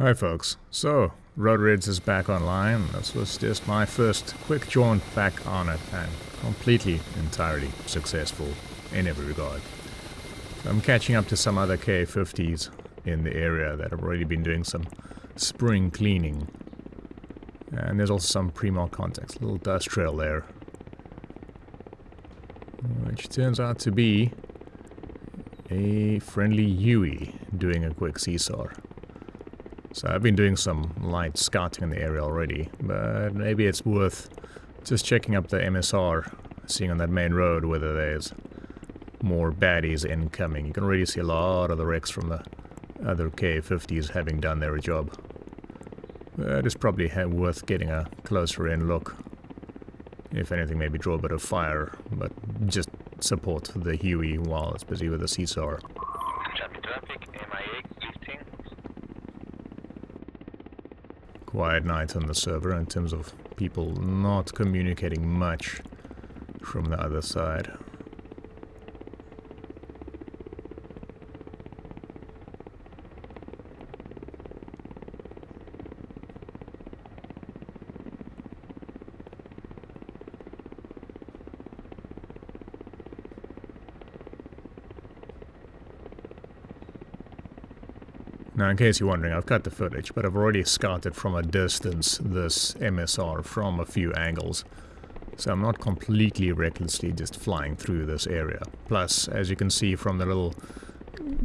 Hi folks, so Rotorheads is back online. This was just my first quick jaunt back on it and entirely successful in every regard. So I'm catching up to some other K50s in the area that have already been doing some spring cleaning. And there's also some pre-mark contacts, a little dust trail there. Which turns out to be a friendly Huey doing a quick seesaw. So I've been doing some light scouting in the area already, but maybe it's worth just checking up the MSR, seeing on that main road whether there's more baddies incoming. You can already see a lot of the wrecks from the other K50s having done their job. But it's probably worth getting a closer in look. If anything, maybe draw a bit of fire, but just support the Huey while it's busy with the seesaw. Quiet night on the server in terms of people not communicating much from the other side. Now, in case you're wondering, I've cut the footage, but I've already scouted from a distance this MSR from a few angles. So I'm not completely recklessly just flying through this area. Plus, as you can see from the little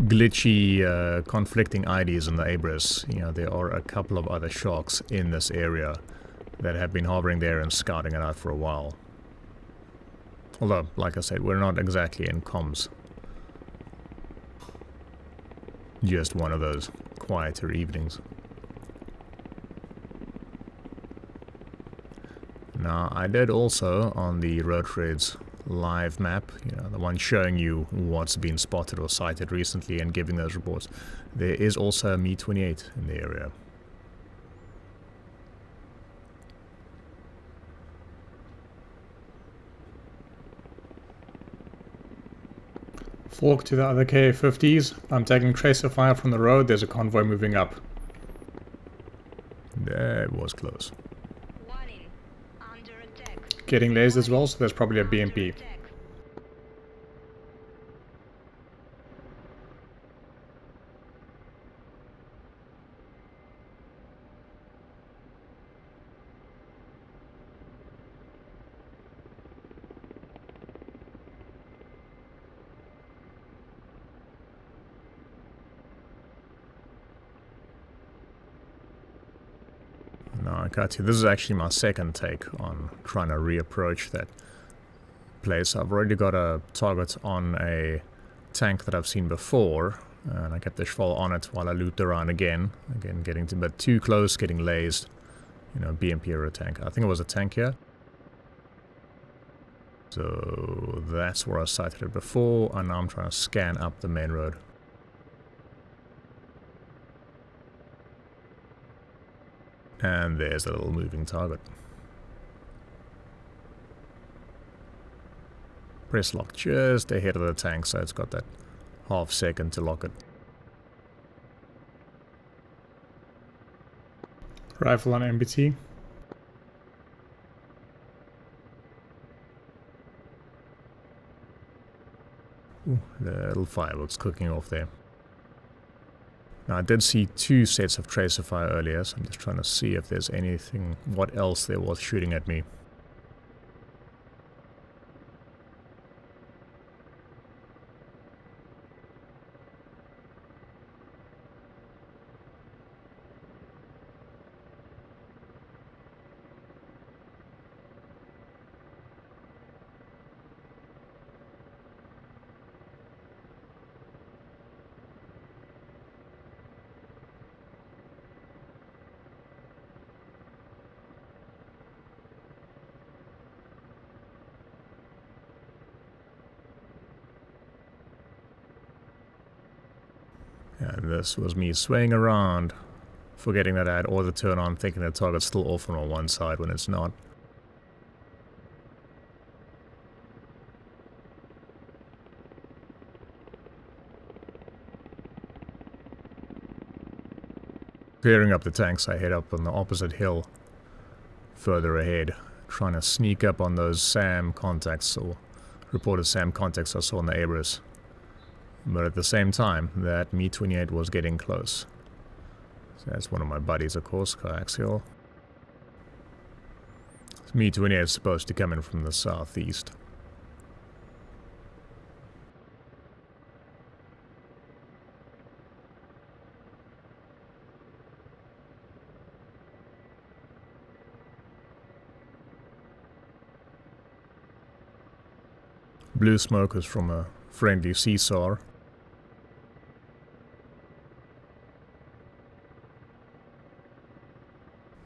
glitchy, conflicting IDs in the Abris, you know, there are a couple of other sharks in this area that have been hovering there and scouting it out for a while. Although, like I said, we're not exactly in comms. Just one of those quieter evenings. Now, I did also on the Rotorheads live map, you know, the one showing you what's been spotted or sighted recently and giving those reports. There is also a Mi-28 in the area. Fork to the other K50s. I'm taking tracer fire from the road. There's a convoy moving up. That was close. Getting lased as well, so there's probably a BMP. Now I got you. This is actually my second take on trying to reapproach that place. I've already got a target on a tank that I've seen before, and I kept the Schwal on it while I looped around again. Again, getting a bit too close, getting lased. You know, BMP or a tank. I think it was a tank here. So that's where I sighted it before, and now I'm trying to scan up the main road. And there's a little moving target. Press lock just ahead of the tank, so it's got that half second to lock it. Rifle on MBT. Ooh, the little fireworks cooking off there. Now I did see two sets of tracer fire earlier, so I'm just trying to see if there's anything, what else there was shooting at me. And this was me swaying around, forgetting that I had auto turn on, thinking the target's still off on one side when it's not. Clearing up the tanks, I head up on the opposite hill further ahead, trying to sneak up on those SAM contacts, or reported SAM contacts I saw in the Abras. But at the same time, that Me-28 was getting close. So that's one of my buddies, of course, coaxial. Me-28 is supposed to come in from the southeast. Blue smoke is from a friendly Caesar.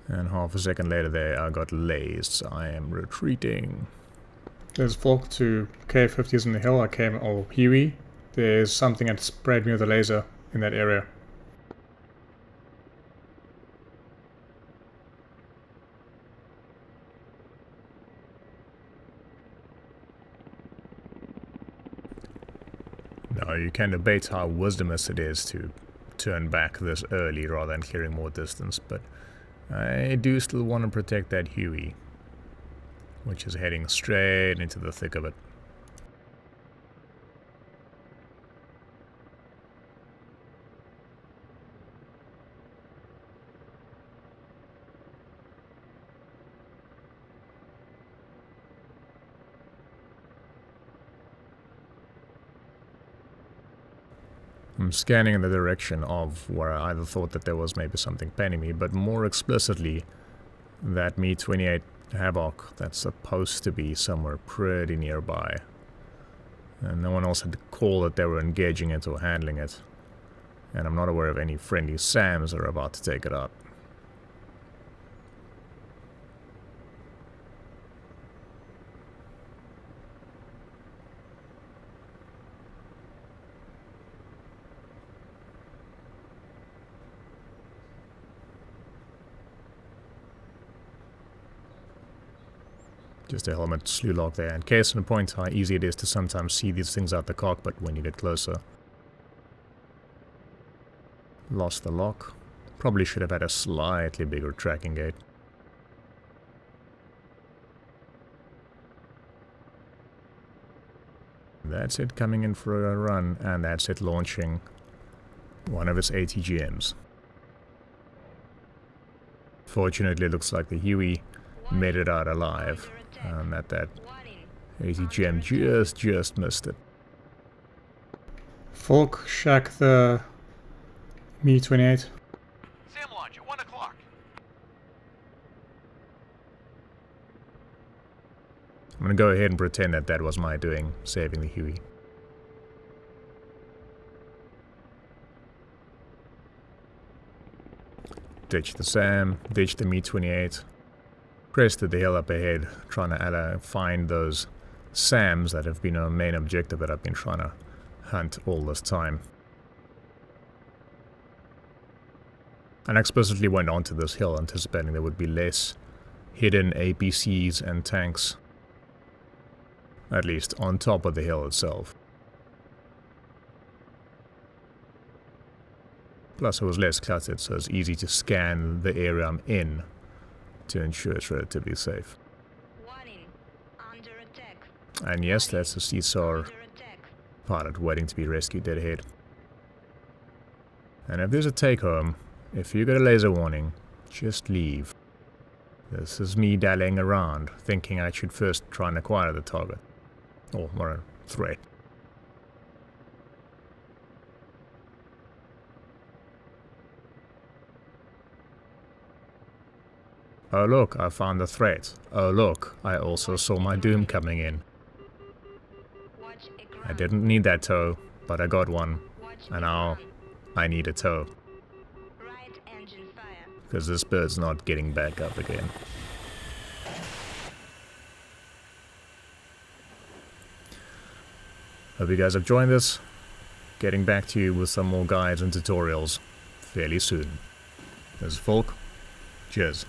And half a second later there I got lased, so I am retreating. There's Volk to K50s in the hill. I came, or Huey. There's something that sprayed me with a laser in that area. Now you can debate how wisdomous it is to turn back this early rather than clearing more distance, but I do still want to protect that Huey, which is heading straight into the thick of it. I'm scanning in the direction of where I either thought that there was maybe something penning me, but more explicitly, that Me-28 Havoc that's supposed to be somewhere pretty nearby. And no one else had called that they were engaging it or handling it. And I'm not aware of any friendly SAMs that are about to take it up. Just a helmet slew-lock there. And case in point how easy it is to sometimes see these things out the cockpit when you get closer. Lost the lock. Probably should have had a slightly bigger tracking gate. That's it coming in for a run, and that's it launching one of its ATGMs. Fortunately, it looks like the Huey made it out alive. That ATGM just missed it. Volk, shack the Me-28. Sam launch at 1 o'clock. I'm gonna go ahead and pretend that that was my doing, saving the Huey. Ditch the SAM, ditch the Me-28. Crested the hill up ahead, trying to find those SAMs that have been our main objective that I've been trying to hunt all this time. And I explicitly went onto this hill anticipating there would be less hidden APCs and tanks. At least on top of the hill itself. Plus it was less cluttered, so it's easy to scan the area I'm in to ensure it's relatively safe. And yes, that's a Caesar pilot waiting to be rescued dead ahead. And if there's a take-home, if you get a laser warning, just leave. This is me dallying around, thinking I should first try and acquire the target. Or more a threat. Oh look, I found the threat. Oh look, I also saw my doom coming in. I didn't need that tow, but I got one. And now I need a tow. Because this bird's not getting back up again. Hope you guys have joined this. Getting back to you with some more guides and tutorials fairly soon. This is Volk. Cheers.